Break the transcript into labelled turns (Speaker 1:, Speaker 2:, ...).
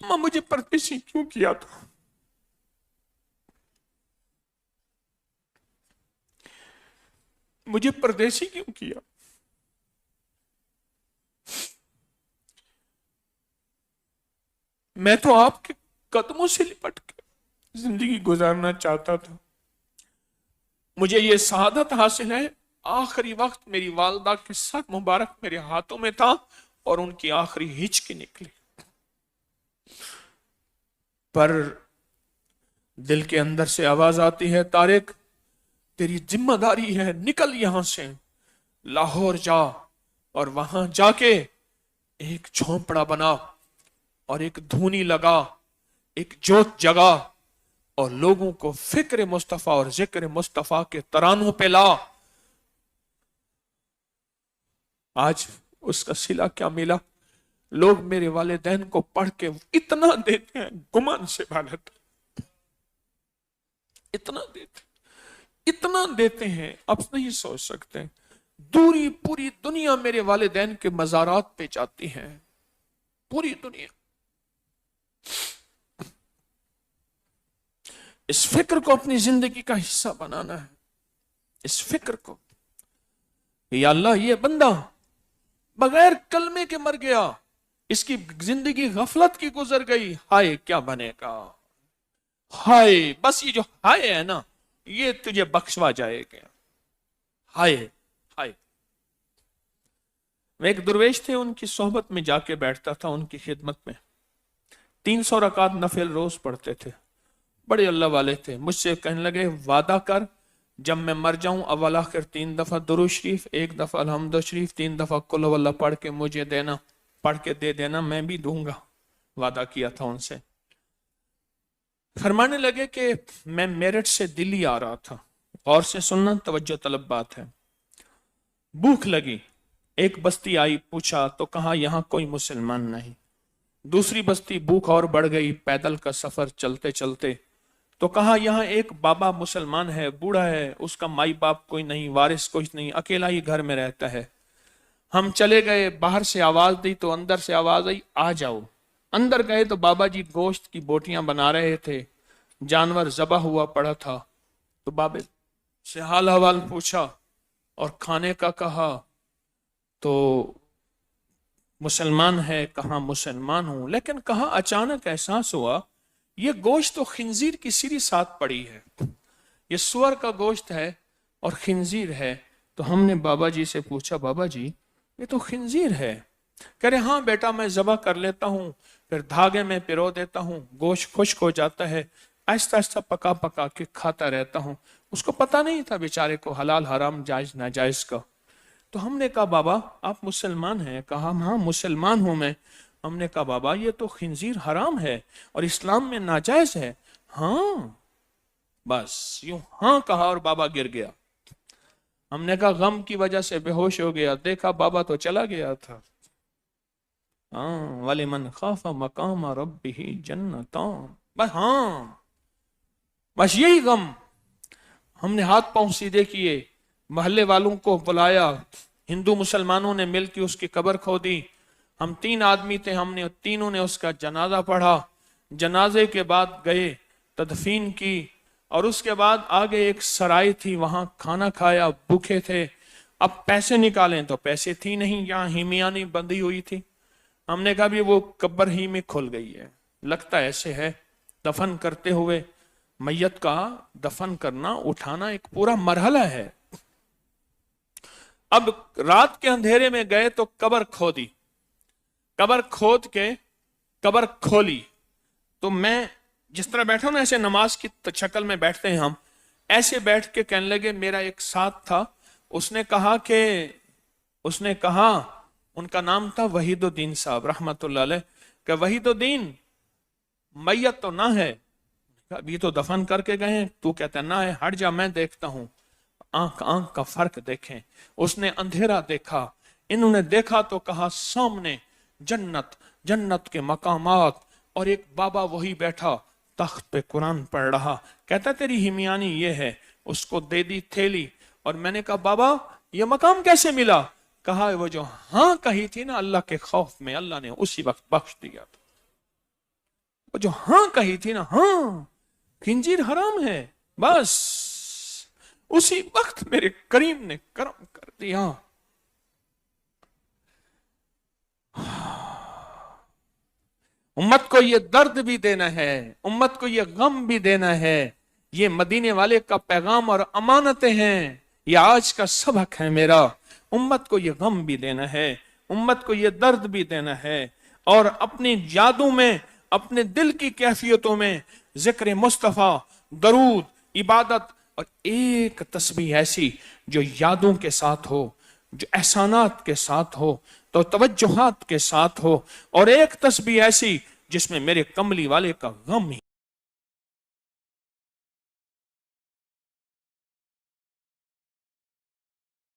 Speaker 1: मां मुझे परदेसी क्यों किया था? मुझे परदेसी क्यों किया? मैं तो आपके कदमों से लिपट के जिंदगी गुजारना चाहता था। मुझे ये शहादत हासिल है, आखिरी वक्त मेरी वालदा के सर मुबारक मेरे हाथों में था और उनकी आखिरी हिचकी निकली। पर दिल के अंदर से आवाज आती है, तारिक तेरी जिम्मेदारी है, निकल यहां से, लाहौर जा और वहां जाके एक झोंपड़ा बना और एक धूनी लगा, एक जोत जगा और लोगों को फिक्र मुस्तफा और जिक्र मुस्तफा के तरानों पे ला। आज उसका सिला क्या मिला? लोग मेरे वालिदैन को पढ़ के इतना देते हैं, गुमान से बालत, इतना देते हैं, आप नहीं सोच सकते। दूरी पूरी दुनिया मेरे वालिदैन के मज़ारात पे जाती है, पूरी दुनिया। इस फिक्र को अपनी जिंदगी का हिस्सा बनाना है, इस फिक्र को, या अल्लाह ये बंदा बगैर कलमे के मर गया, इसकी जिंदगी गफलत की गुजर गई, हाय क्या बनेगा, हाय बस ये जो हाय है ना, ये तुझे बख्शवा जाएगा, हाय हाय। मैं एक दुर्वेश थे, उनकी सोहबत में जाके बैठता था, उनकी खिदमत में 300 रकात नफिल रोज पढ़ते थे, बड़े अल्लाह वाले थे। मुझसे कहने लगे, वादा कर जब मैं मर जाऊं अव्वल आखिर 3 दफा दुरूद शरीफ, 1 दफा अलहम्दुलिल्लाह शरीफ, 3 दफा कुल हुवल्लाह पढ़ के मुझे देना, पढ़ के दे देना, मैं भी दूंगा। वादा किया था उनसे। फरमाने लगे कि मैं मेरठ से दिल्ली आ रहा था, और से सुनना, तवज्जो तलब बात है। भूख लगी, एक बस्ती आई, पूछा तो कहा यहां कोई मुसलमान नहीं। दूसरी बस्ती, भूख और बढ़ गई, पैदल का सफर चलते चलते, तो कहा यहां एक बाबा मुसलमान है, बूढ़ा है, उसका माई बाप कोई नहीं, वारिस कोई नहीं, अकेला ही घर में रहता है। हम चले गए, बाहर से आवाज दी तो अंदर से आवाज आई, आ जाओ। अंदर गए तो बाबा जी गोश्त की बोटियां बना रहे थे, जानवर जबा हुआ पड़ा था। तो बाबे से हाल हवाल पूछा और खाने का कहा, तो मुसलमान है, कहा मुसलमान हूं, लेकिन कहा अचानक एहसास हुआ ये गोश्त तो खिंजीर की सिरी साथ पड़ी है, ये सुअर का गोश्त है और खिंजीर है। तो हमने बाबा जी से पूछा, बाबा जी ये तो खिंजीर है। कह रहे हाँ बेटा, मैं जबा कर लेता हूँ, फिर धागे में पिरो देता हूँ, गोश्त खुश्क हो जाता है, आहिस्ता आहिस्ता पका पका के खाता रहता हूँ। उसको पता नहीं था बेचारे को हलाल हराम जायज नाजायज का। तो हमने कहा बाबा आप मुसलमान हैं? कहा हाँ मुसलमान हूं मैं। हमने कहा बाबा ये तो खिंजीर हराम है और इस्लाम में नाजायज है। हाँ, बस यूं हाँ कहा और बाबा गिर गया। हमने कहा गम की वजह से बेहोश हो गया, देखा बाबा तो चला गया था। हाँ, वलिमन खाफा मकाम रब्बिही जन्नतान, बस हाँ, बस यही गम। हमने हाथ पांव सीधे किए, मोहल्ले वालों को बुलाया, हिंदू मुसलमानों ने मिलकर उसकी कब्र खोदी। हम 3 आदमी थे, हमने तीनों ने उसका जनाजा पढ़ा। जनाजे के बाद गए, तदफीन की, और उसके बाद आगे एक सराय थी, वहां खाना खाया, भूखे थे। अब पैसे निकालें तो पैसे थी नहीं, यहाँ हिमियानी बंधी हुई थी। हमने कहा भी वो कब्र ही में खुल गई है, लगता ऐसे है। दफन करते हुए मैयत का दफन करना, उठाना एक पूरा मरहला है। अब रात के अंधेरे में गए तो कब्र खोदी, कब्र खोद के कब्र खोली, तो मैं जिस तरह बैठा ना, ऐसे नमाज की शक्ल में बैठते हैं हम, ऐसे बैठ के कहने लगे, मेरा एक साथ था, उसने कहा उनका नाम था वहीदुद्दीन साहब रहमतुल्लाह अलैह, कि वहीदुद्दीन मैयत तो ना है, अभी तो दफन करके गए हैं, तू कहता ना है, हट जा मैं देखता हूं। आंख आंख का फर्क देखें। उसने अंधेरा देखा, इन्होंने देखा तो कहा सामने जन्नत, जन्नत के मकामात, और एक बाबा वही बैठा तख्त पे कुरान पढ़ रहा। कहता तेरी हिमियानी ये है। उसको दे दी थैली, और मैंने कहा बाबा ये मकाम कैसे मिला? कहा वो जो हाँ कही थी ना अल्लाह के खौफ में, अल्लाह ने उसी वक्त बख्श दिया था। وہ جو ہاں کہی تھی نا، ہاں خنزیر حرام ہے، بس اسی وقت میرے کریم نے کرم کر دیا. امت کو یہ درد بھی دینا ہے، امت کو یہ غم بھی دینا ہے. یہ مدینے والے کا پیغام اور امانتیں ہیں، یہ آج کا سبق ہے میرا. امت کو یہ غم بھی دینا ہے، امت کو یہ درد بھی دینا ہے، اور اپنی یادوں میں، اپنے دل کی کیفیتوں میں ذکر مصطفیٰ، درود، عبادت، اور ایک تسبیح ایسی جو یادوں کے ساتھ ہو، جو احسانات کے ساتھ ہو، تو توجہات کے ساتھ ہو، اور ایک تسبیح ایسی جس میں میرے کملی والے کا غم ہی